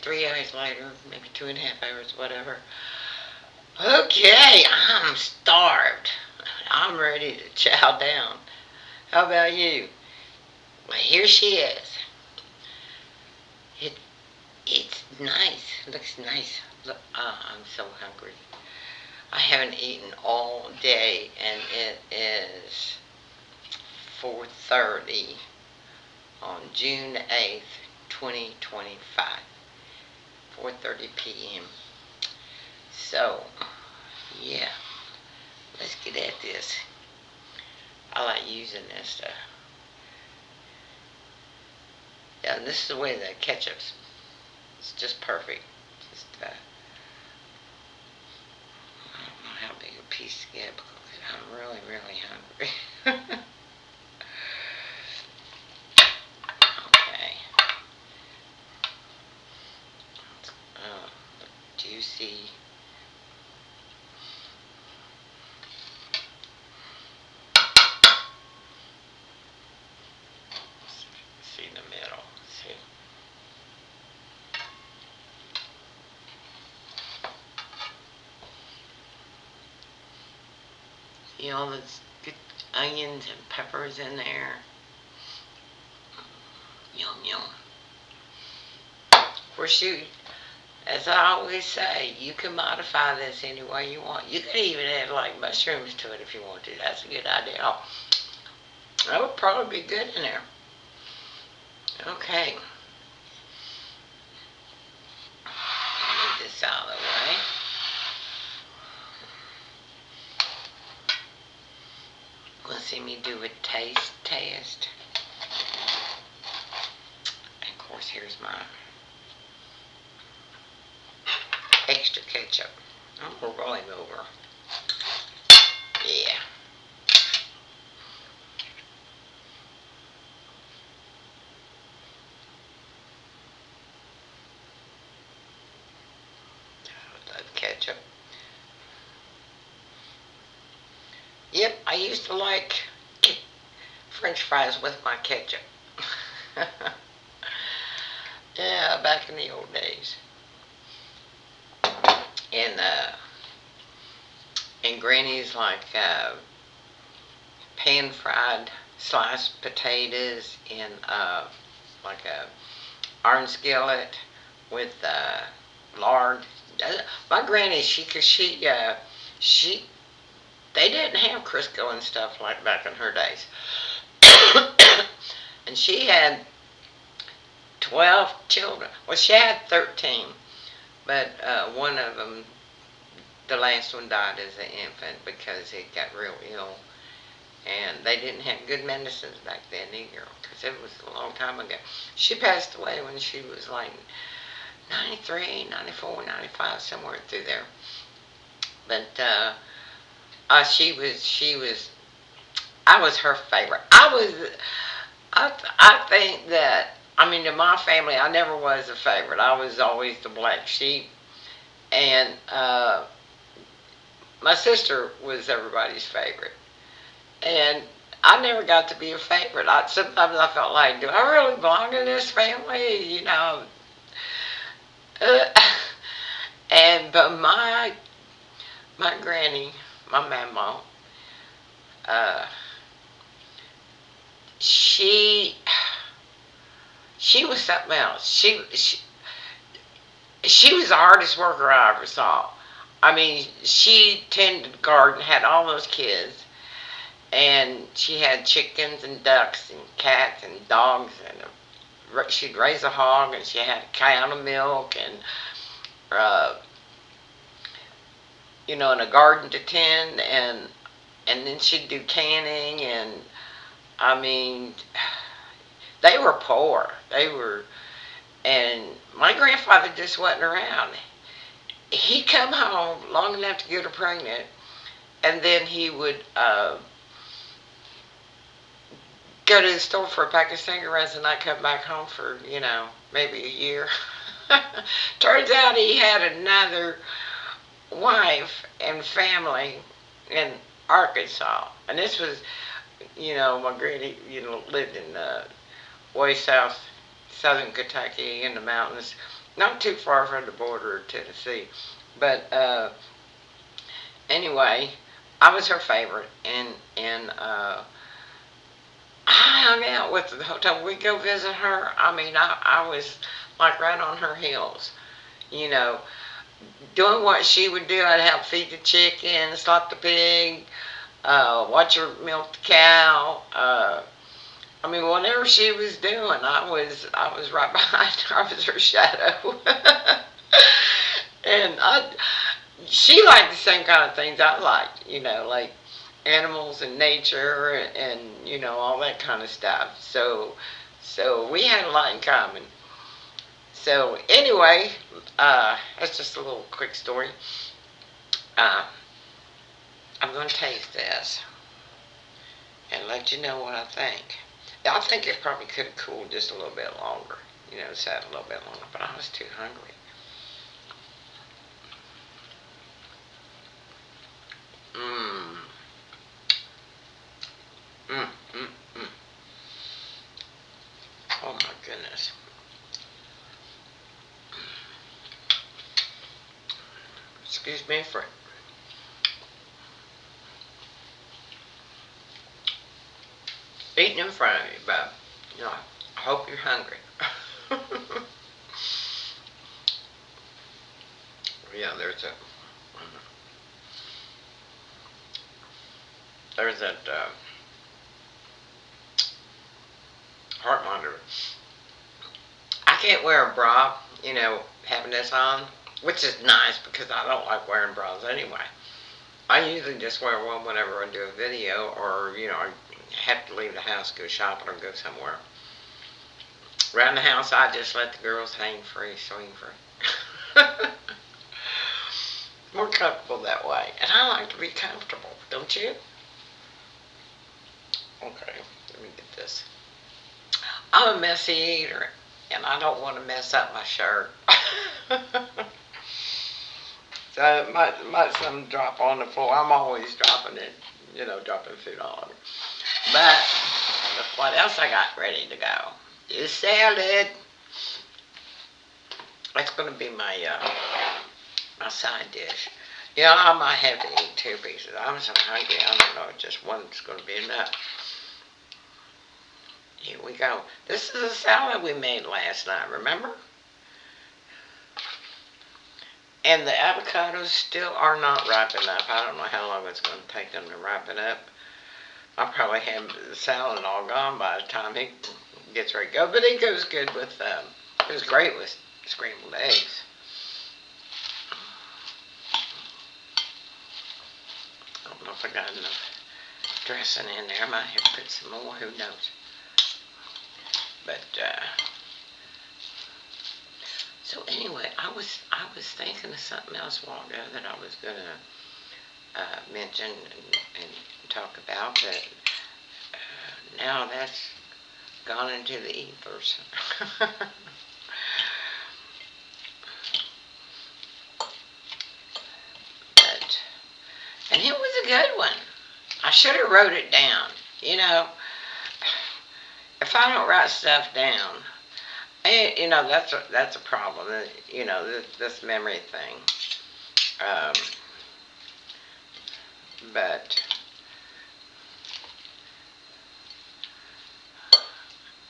3 hours later, maybe 2.5 hours, whatever. Okay, I'm starved. I'm ready to chow down. How about you? Well, here she is. It, it's nice. Looks nice. Look, I'm so hungry. I haven't eaten all day, and it is 4:30 on June 8th, 2025. 4:30 p.m. So, yeah, let's get at this. I like using this stuff. Yeah, and this is the way the ketchup's. It's just perfect. Just, I don't know how big a piece to get because I'm really, really hungry. Okay. Oh, juicy. See in the middle. See. See all those good onions and peppers in there. Yum yum. Of course, as I always say, you can modify this any way you want. You could even add like mushrooms to it if you want to. That's a good idea. Oh, that would probably be good in there. Okay. Move this out of the way. Let's see me do a taste test. And of course, here's my extra ketchup. I'm gonna roll him over. Yeah. I love ketchup. Yep, I used to like French fries with my ketchup. Yeah, back in the old days. And Granny's like pan fried sliced potatoes in like a iron skillet with lard. My granny, she they didn't have Crisco and stuff like back in her days, and she had 12 children. Well, she had 13, but one of them, the last one, died as an infant because he got real ill. And they didn't have good medicines back then either, because it was a long time ago. She passed away when she was like 93, 94, 95, somewhere through there. But I was her favorite. I think that, I mean, in my family, I never was a favorite. I was always the black sheep. And my sister was everybody's favorite. And I never got to be a favorite. Sometimes I felt like, do I really belong in this family? Uh, but my granny, my mama, uh, she she was something else. She was the hardest worker I ever saw. I mean, she tended the garden, had all those kids, and she had chickens and ducks and cats and dogs, and she'd raise a hog, and she had a cow of milk, and uh, and a garden to tend, and then she'd do canning, and I mean, they were poor. And my grandfather just wasn't around. He'd come home long enough to get her pregnant, and then he would go to the store for a pack of cigarettes, and I'd come back home for, maybe a year. Turns out he had another wife and family in Arkansas. And this was, my granny, lived in way southern Kentucky in the mountains. not too far from the border of Tennessee. But anyway, I was her favorite, and I hung out with her the whole time. We go visit her. I mean, I was like right on her heels, you know, doing what she would do. I'd help feed the chicken, slop the pig, watch her milk the cow. I mean, whatever she was doing, I was right behind her. I was her shadow, and she liked the same kind of things I liked. Like animals and nature and all that kind of stuff. So we had a lot in common. So anyway, that's just a little quick story. Uh, I'm going to taste this and let you know what I think. I think it probably could have cooled just a little bit longer. Sat a little bit longer, but I was too hungry. Mmm. Mmm. Mmm. Mmm. Oh my goodness. Excuse me for eating in front of you, but I hope you're hungry. Yeah, there's that heart monitor. I can't wear a bra, having this on, which is nice because I don't like wearing bras anyway. I usually just wear one whenever I do a video or, I have to leave the house, go shopping or go somewhere. Around the house, I just let the girls hang free, swing free. More comfortable that way. And I like to be comfortable, don't you? Okay, let me get this. I'm a messy eater, and I don't want to mess up my shirt. So it might some drop on the floor. I'm always dropping it, dropping food all over. But what else I got ready to go? Is salad. That's gonna be my side dish. I might have to eat two pieces. I'm so hungry. I don't know. Just one's gonna be enough. Here we go. This is a salad we made last night. Remember? And the avocados still are not ripe enough. I don't know how long it's going to take them to ripen up. I'll probably have the salad all gone by the time it gets ready to go. But it goes good with, it goes great with scrambled eggs. I don't know if I got enough dressing in there. I might have to put some more. Who knows? But, so anyway, I was thinking of something else a while ago that I was going to mention and talk about, but now that's gone into the ethers. And it was a good one. I should have wrote it down. If I don't write stuff down, that's a problem. This memory thing. But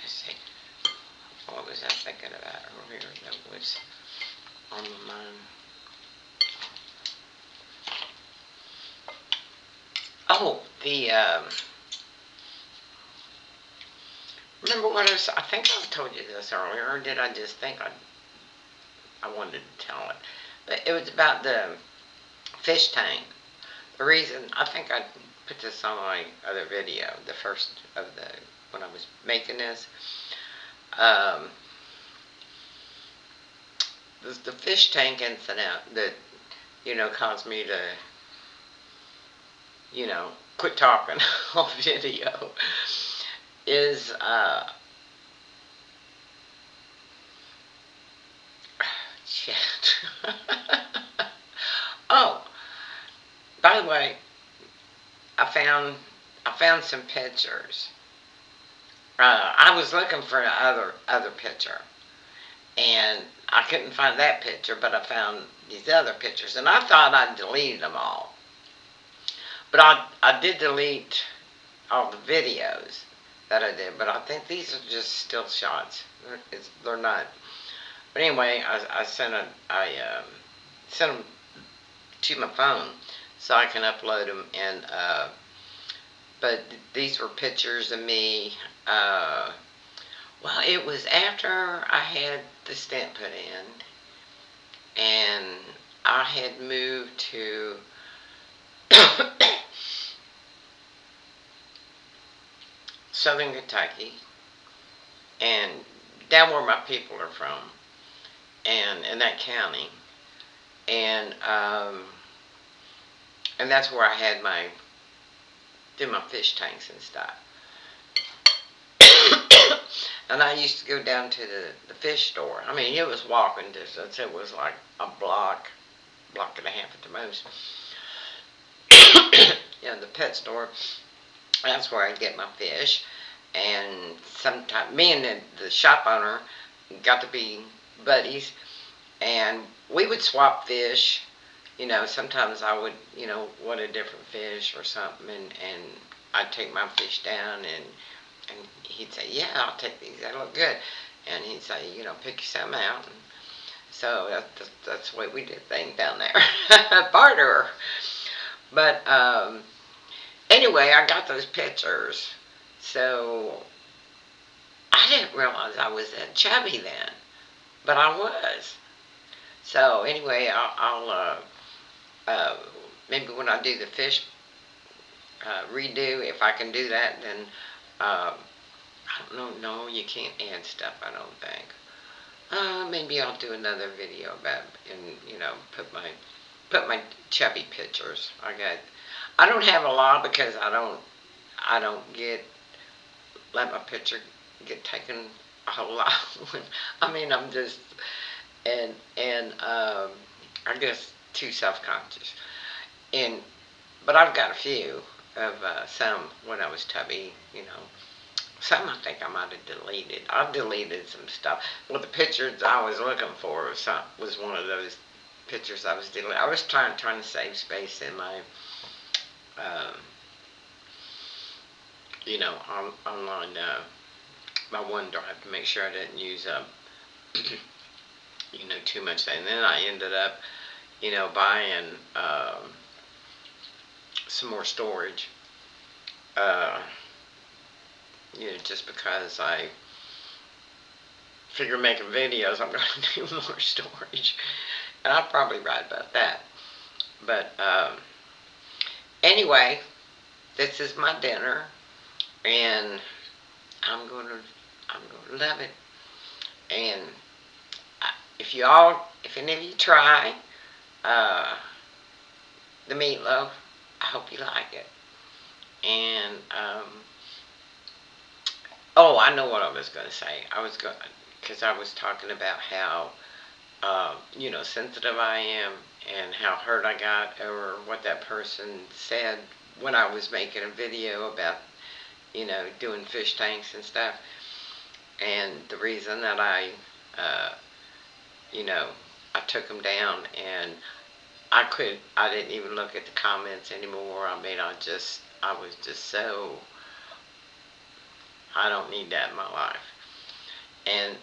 let's see. What was I thinking about earlier that was on my mind? Oh, remember what I think I told you this earlier, or did I just think I wanted to tell it? But it was about the fish tank. The reason, I think I put this on my other video, the first of when I was making this. The fish tank incident that, caused me to, quit talking on video is, shit. Oh, by the way, I found some pictures. I was looking for other picture, And I couldn't find that picture, but I found these other pictures. And I thought I'd deleted them all. But I did delete all the videos that I did. But I think these are just still shots. They're not. But anyway, I sent sent them to my phone so I can upload them. And but these were pictures of me. Well, it was after I had the stent put in, and I had moved to Southern Kentucky, and down where my people are from, and in that county, and and that's where I had my fish tanks and stuff. And I used to go down to the fish store. I mean, it was walking distance. It was like a block and a half at the most. The pet store. That's where I get my fish. And sometimes me and the shop owner got to be buddies, and we would swap fish. Sometimes I would, want a different fish or something, and I'd take my fish down, and he'd say, "Yeah, I'll take these. They look good." And he'd say, "Pick some out." And so that's the way we did things down there, barter. But anyway, I got those pictures, so I didn't realize I was that chubby then, but I was. So anyway, maybe when I do the fish redo, if I can do that, then I don't know. No, you can't add stuff. I don't think. Maybe I'll do another video about and put my chubby pictures. I don't have a lot because I don't let my picture get taken a whole lot. I mean, I'm just and I guess too self-conscious. And but I've got a few of some when I was tubby. Some I think I might have deleted. I've deleted some stuff. Well, the pictures I was looking for was one of those pictures I was deleting. I was trying to save space in my um, online my OneDrive to make sure I didn't use up too much. And then I ended up buying some more storage. Uh, just because I figure making videos, I'm going to do more storage. And I'll probably write about that. But anyway, this is my dinner, and I'm going to love it. And if any of you try the meatloaf, I hope you like it. And oh, I know what I was going to say. Because I was talking about how, sensitive I am and how hurt I got over what that person said when I was making a video about, doing fish tanks and stuff. And the reason that uh, you know, I took them down, and I didn't even look at the comments anymore. I mean, I was just so, I don't need that in my life. And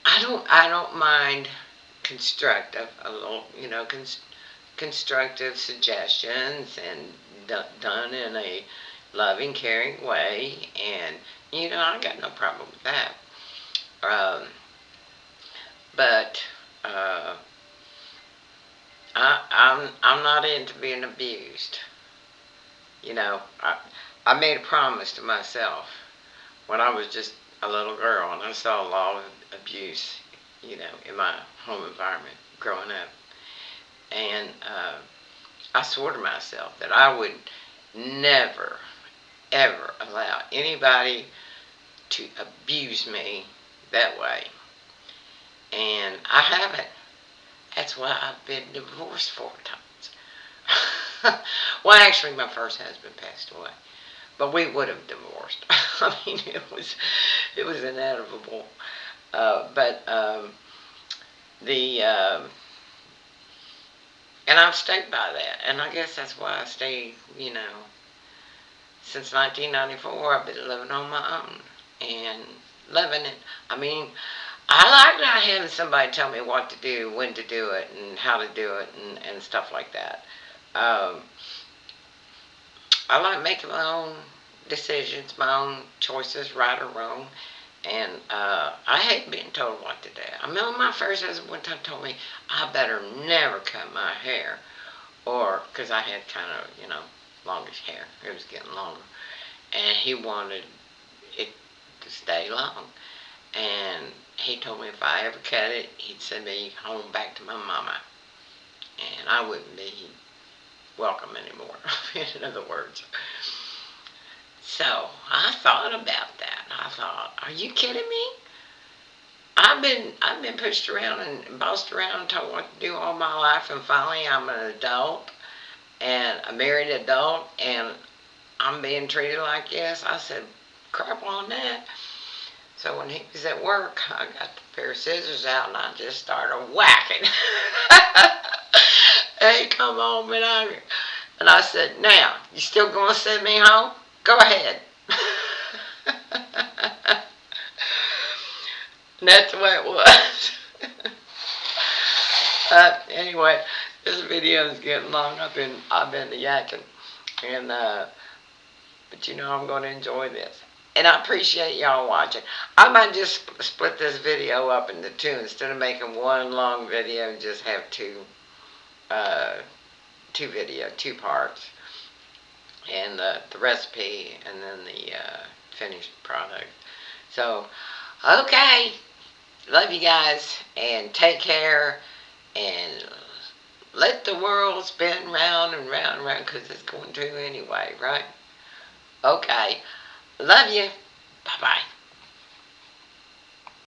I don't mind constructive, a little, constructive suggestions, and done in a loving, caring way. And I got no problem with that. Um, but uh, I'm not into being abused. I made a promise to myself when I was just a little girl, and I saw a lot of abuse, in my home environment growing up. And I swore to myself that I would never, ever allow anybody to abuse me that way. And I haven't. That's why I've been divorced 4 times. Well, actually, my first husband passed away. but we would have divorced. I mean, it was inevitable. But the and I've stayed by that, and I guess that's why I stay. Since 1994, I've been living on my own and loving it. I mean, I like not having somebody tell me what to do, when to do it, and how to do it, and stuff like that. Um, I like making my own decisions, my own choices, right or wrong. And I hate being told what to do. I remember my first husband one time told me I better never cut my hair, or because I had kind of, longish hair. It was getting longer, and he wanted it to stay long. And he told me if I ever cut it, he'd send me home back to my mama, and I wouldn't be welcome anymore. In other words. So I thought about that. I thought, are you kidding me? I've been pushed around and bossed around and told what to do all my life, and finally I'm an adult and a married adult, and I'm being treated like this. I said, crap on that. So when he was at work, I got the pair of scissors out and I just started whacking. And he come home and I said, now, you still gonna send me home? Go ahead. And that's the way it was. Anyway, this video is getting long. I've been yakking, and but I'm going to enjoy this, and I appreciate y'all watching. I might just split this video up into two instead of making one long video and just have uh, two parts, and the recipe and then the finished product. So, okay. Love you guys, and take care, and let the world spin round and round and round, because it's going to anyway, right? Okay. Love you. Bye-bye.